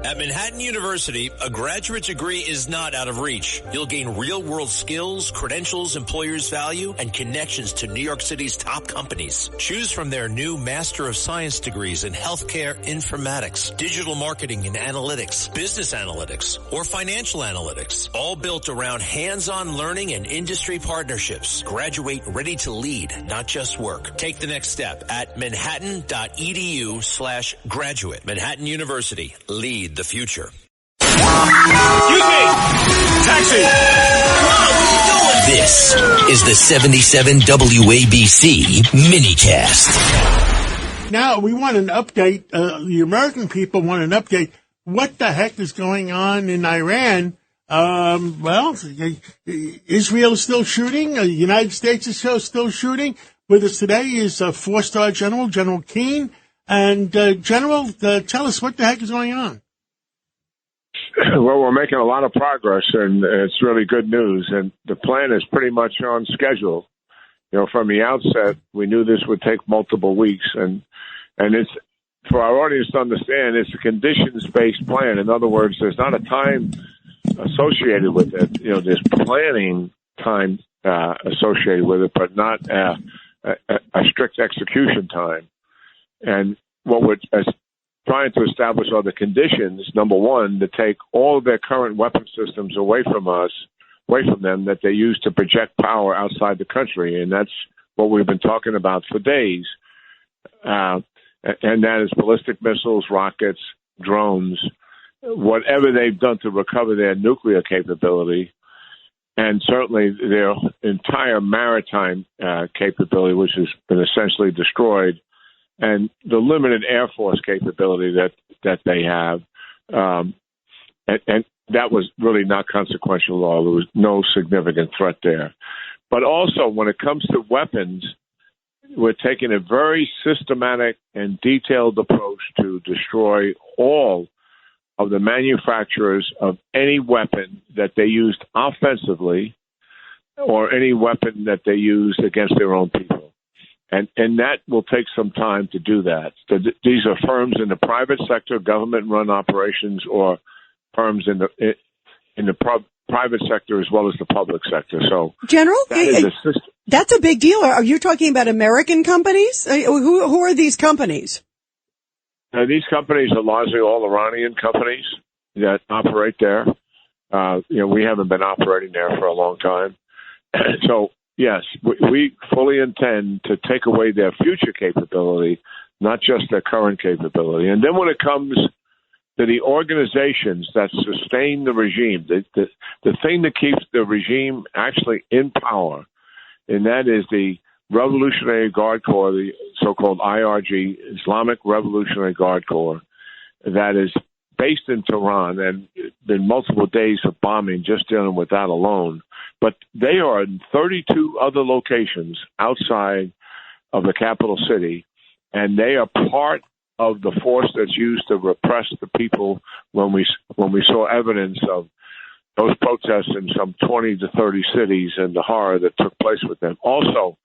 At Manhattan University, a graduate degree is not out of reach. You'll gain real-world skills, credentials employers value, and connections to New York City's top companies. Choose from their new Master of Science degrees in Healthcare Informatics, Digital Marketing and Analytics, Business Analytics, or Financial Analytics, all built around hands-on learning and industry partnerships. Graduate ready to lead, not just work. Take the next step at manhattan.edu/graduate. Manhattan University. Lead the future. Excuse me! Taxi! This is the 77 WABC minicast. Now, we want an update. The American people want an update. What the heck is going on in Iran? Israel is still shooting. The United States is still shooting. With us today is four-star General Keane. And, General, tell us what the heck is going on. Well, we're making a lot of progress, and it's really good news. And the plan is pretty much on schedule. You know, from the outset, we knew this would take multiple weeks, and it's for our audience to understand. It's a conditions-based plan. In other words, there's not a time associated with it. You know, there's planning time associated with it, but not a strict execution time. And what we're trying to establish are the conditions, number one, to take all of their current weapon systems away from them that they use to project power outside the country. And that's what we've been talking about for days. And that is ballistic missiles, rockets, drones, whatever they've done to recover their nuclear capability, and certainly their entire maritime capability, which has been essentially destroyed, and the limited Air Force capability that they have. And that was really not consequential at all. There was no significant threat there. But also, when it comes to weapons, we're taking a very systematic and detailed approach to destroy all of the manufacturers of any weapon that they used offensively or any weapon that they used against their own people. And that will take some time to do that. So these are firms in the private sector, government-run operations, or firms in the private sector as well as the public sector. So, General, that's a big deal. Are you talking about American companies? Who are these companies? These companies are largely all Iranian companies that operate there. We haven't been operating there for a long time. So, yes, we fully intend to take away their future capability, not just their current capability. And then when it comes to the organizations that sustain the regime, the thing that keeps the regime actually in power, and that is the Revolutionary Guard Corps, the so-called IRG, Islamic Revolutionary Guard Corps, that is based in Tehran, and been multiple days of bombing just dealing with that alone. But they are in 32 other locations outside of the capital city, and they are part of the force that's used to repress the people when we saw evidence of those protests in some 20 to 30 cities and the horror that took place with them. Also,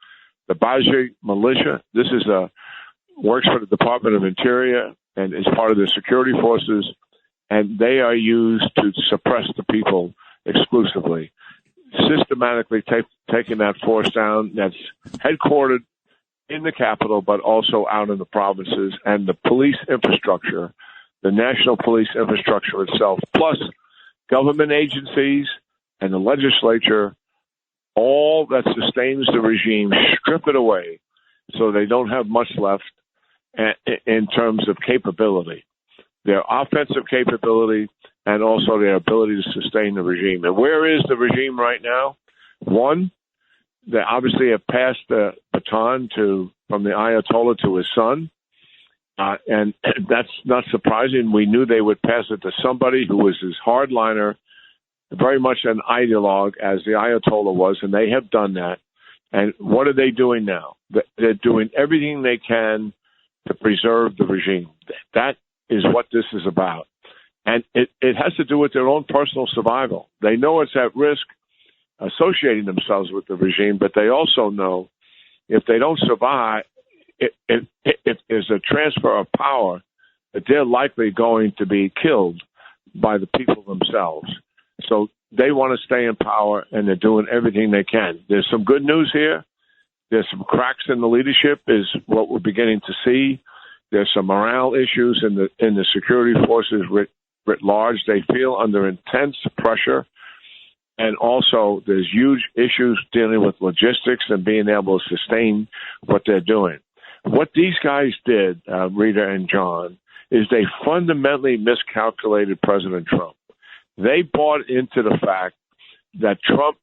the Bajri militia, this is works for the Department of Interior and is part of the security forces, and they are used to suppress the people exclusively. Systematically taking that force down that's headquartered in the capital, but also out in the provinces, and the police infrastructure, the national police infrastructure itself, plus government agencies and the legislature, all that sustains the regime, strip it away so they don't have much left in terms of capability, their offensive capability, and also their ability to sustain the regime. And where is the regime right now? One, they obviously have passed the baton from the Ayatollah to his son, and that's not surprising. We knew they would pass it to somebody who was his hardliner, very much an ideologue as the Ayatollah was, and they have done that. And what are they doing now? They're doing everything they can to preserve the regime. That is what this is about. And it has to do with their own personal survival. They know it's at risk associating themselves with the regime, but they also know if they don't survive, if there's a transfer of power, that they're likely going to be killed by the people themselves. So they want to stay in power, and they're doing everything they can. There's some good news here. There's some cracks in the leadership is what we're beginning to see. There's some morale issues in the security forces writ large. They feel under intense pressure. And also there's huge issues dealing with logistics and being able to sustain what they're doing. What these guys did, Rita and John, is they fundamentally miscalculated President Trump. They bought into the fact that Trump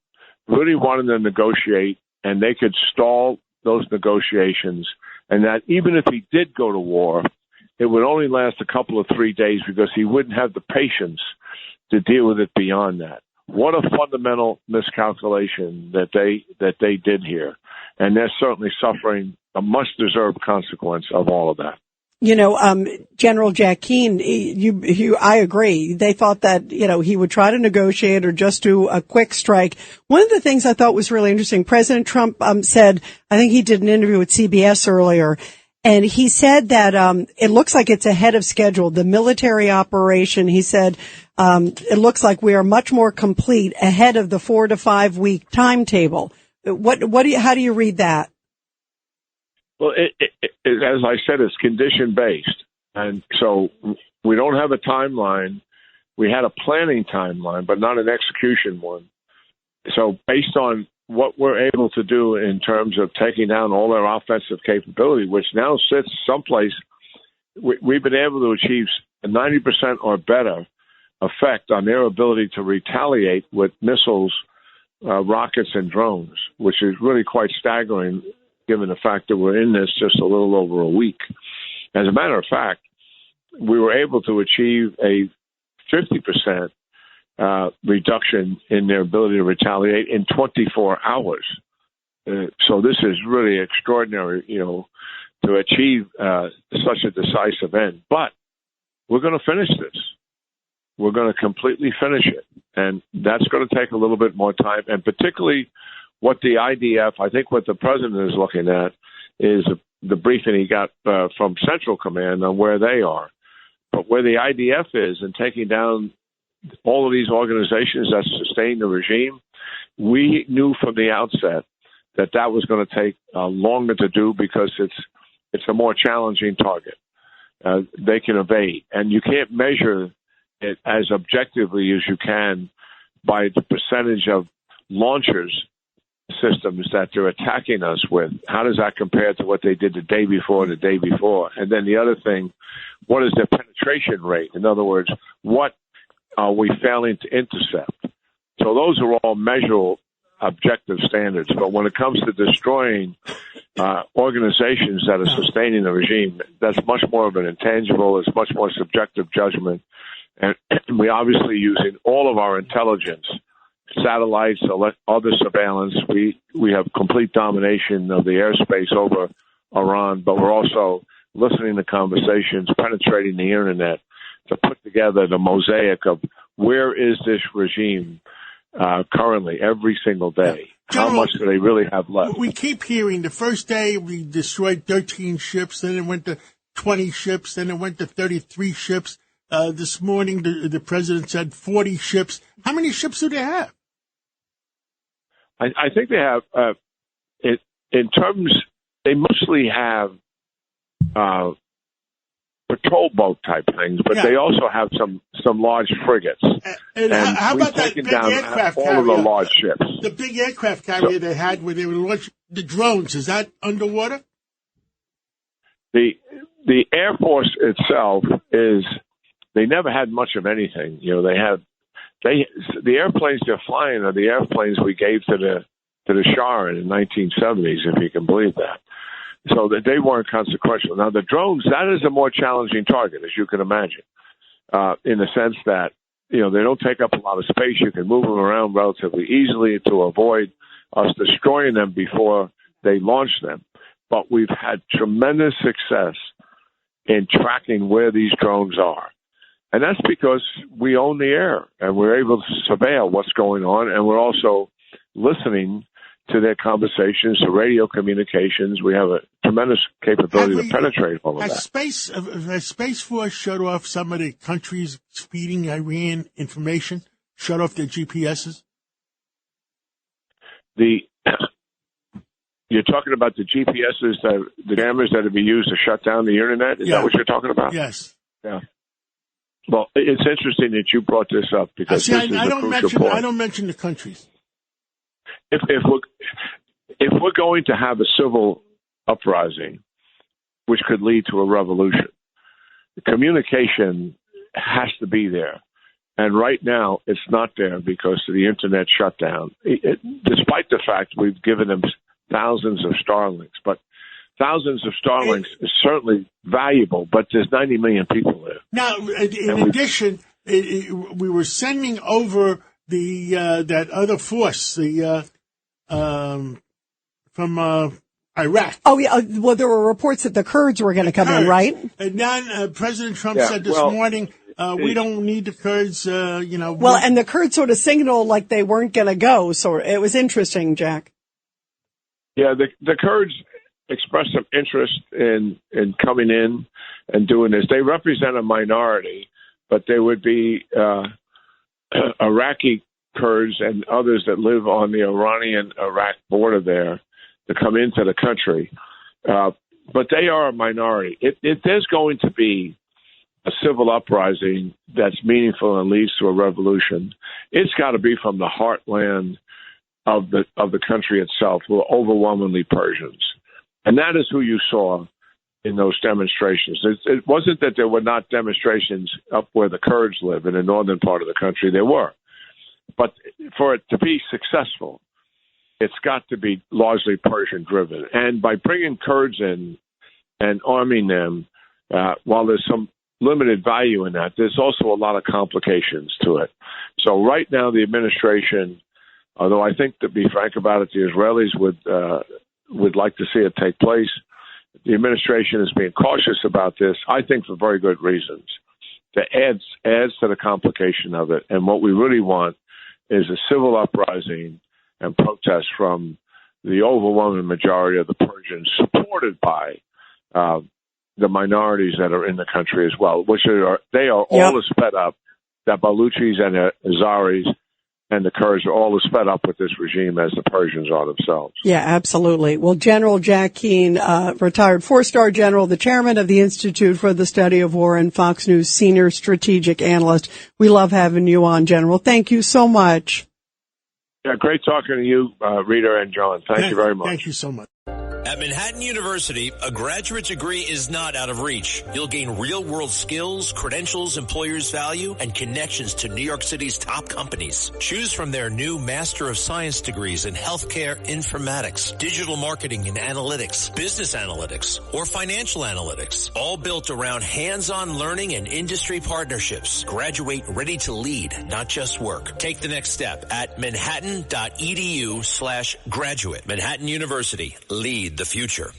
really wanted to negotiate and they could stall those negotiations, and that even if he did go to war, it would only last a couple of 3 days because he wouldn't have the patience to deal with it beyond that. What a fundamental miscalculation that they did here. And they're certainly suffering a much-deserved consequence of all of that. You know, General Jack Keane, I agree. They thought that, he would try to negotiate or just do a quick strike. One of the things I thought was really interesting, President Trump said, I think he did an interview with CBS earlier, and he said that it looks like it's ahead of schedule. The military operation, he said, it looks like we are much more complete ahead of the 4 to 5 week timetable. How do you read that? Well, as I said, it's condition-based. And so we don't have a timeline. We had a planning timeline, but not an execution one. So based on what we're able to do in terms of taking down all their offensive capability, which now sits someplace, we've been able to achieve a 90% or better effect on their ability to retaliate with missiles, rockets, and drones, which is really quite staggering given the fact that we're in this just a little over a week. As a matter of fact, we were able to achieve a 50% reduction in their ability to retaliate in 24 hours. So this is really extraordinary, to achieve such a decisive end. But we're going to finish this. We're going to completely finish it. And that's going to take a little bit more time, and particularly what the IDF, I think what the president is looking at is the briefing he got from Central Command on where they are. But where the IDF is and taking down all of these organizations that sustain the regime, we knew from the outset that was going to take longer to do because it's a more challenging target. They can evade. And you can't measure it as objectively as you can by the percentage of launchers systems that they're attacking us with. How does that compare to what they did the day before? And then the other thing, what is their penetration rate? In other words, what are we failing to intercept? So those are all measurable objective standards. But when it comes to destroying organizations that are sustaining the regime, that's much more of an intangible, it's much more subjective judgment. And we obviously using all of our intelligence, satellites, other surveillance. We have complete domination of the airspace over Iran, but we're also listening to conversations, penetrating the internet to put together the mosaic of where is this regime currently every single day. How much do they really have left? We keep hearing the first day we destroyed 13 ships, then it went to 20 ships, then it went to 33 ships. This morning, the president said 40 ships. How many ships do they have? I think they have, in terms, they mostly have patrol boat type things, but they also have some large frigates. And how about that big aircraft carrier? All of the large ships. The big aircraft carrier they had where they would launch the drones, is that underwater? The Air Force itself they never had much of anything. The airplanes they're flying are the airplanes we gave to the Shah in the 1970s, if you can believe that. So that they weren't consequential. Now the drones, that is a more challenging target, as you can imagine, in the sense that they don't take up a lot of space. You can move them around relatively easily to avoid us destroying them before they launch them. But we've had tremendous success in tracking where these drones are. And that's because we own the air and we're able to surveil what's going on, and we're also listening to their conversations, to radio communications. We have a tremendous capability to penetrate all of that. Has Space Force shut off some of the countries feeding Iran information, shut off their GPSs? You're talking about the GPSs, the cameras that have been used to shut down the internet? Is that what you're talking about? Yes. Yeah. Well, it's interesting that you brought this up because this is a crucial point. I don't mention the countries. If we're going to have a civil uprising, which could lead to a revolution, communication has to be there. And right now, it's not there because of the internet shutdown. Despite the fact we've given them thousands of Starlinks, but thousands of Starlinks is certainly valuable, but there's 90 million people there. Now, in addition, we were sending over that other force, from Iraq. Oh, yeah. Well, there were reports that the Kurds were going to come in, right? And then President Trump said this morning, we don't need the Kurds, Well, and the Kurds sort of signaled like they weren't going to go, so it was interesting, Jack. Yeah, the Kurds expressed some interest in coming in and doing this. They represent a minority, but there would be Iraqi Kurds and others that live on the Iranian-Iraq border there to come into the country. But they are a minority. If there's going to be a civil uprising that's meaningful and leads to a revolution, it's got to be from the heartland of the country itself, who are overwhelmingly Persians. And that is who you saw in those demonstrations. It wasn't that there were not demonstrations up where the Kurds live in the northern part of the country. There were. But for it to be successful, it's got to be largely Persian-driven. And by bringing Kurds in and arming them, while there's some limited value in that, there's also a lot of complications to it. So right now the administration, although I think, to be frank about it, the Israelis would like to see it take place, the administration is being cautious about this, I think for very good reasons. That adds to the complication of it. And what we really want is a civil uprising and protest from the overwhelming majority of the Persians, supported by the minorities that are in the country as well, they are all as fed up, that Baluchis and the Azaris and the Kurds are all as fed up with this regime as the Persians are themselves. Yeah, absolutely. Well, General Jack Keane, retired 4-star general, the chairman of the Institute for the Study of War and Fox News senior strategic analyst. We love having you on, General. Thank you so much. Yeah, great talking to you, Rita and John. Thank you very much. Thank you so much. At Manhattan University, a graduate degree is not out of reach. You'll gain real-world skills, credentials employers value, and connections to New York City's top companies. Choose from their new Master of Science degrees in Healthcare Informatics, Digital Marketing and Analytics, Business Analytics, or Financial Analytics, all built around hands-on learning and industry partnerships. Graduate ready to lead, not just work. Take the next step at manhattan.edu/graduate. Manhattan University. Lead the future.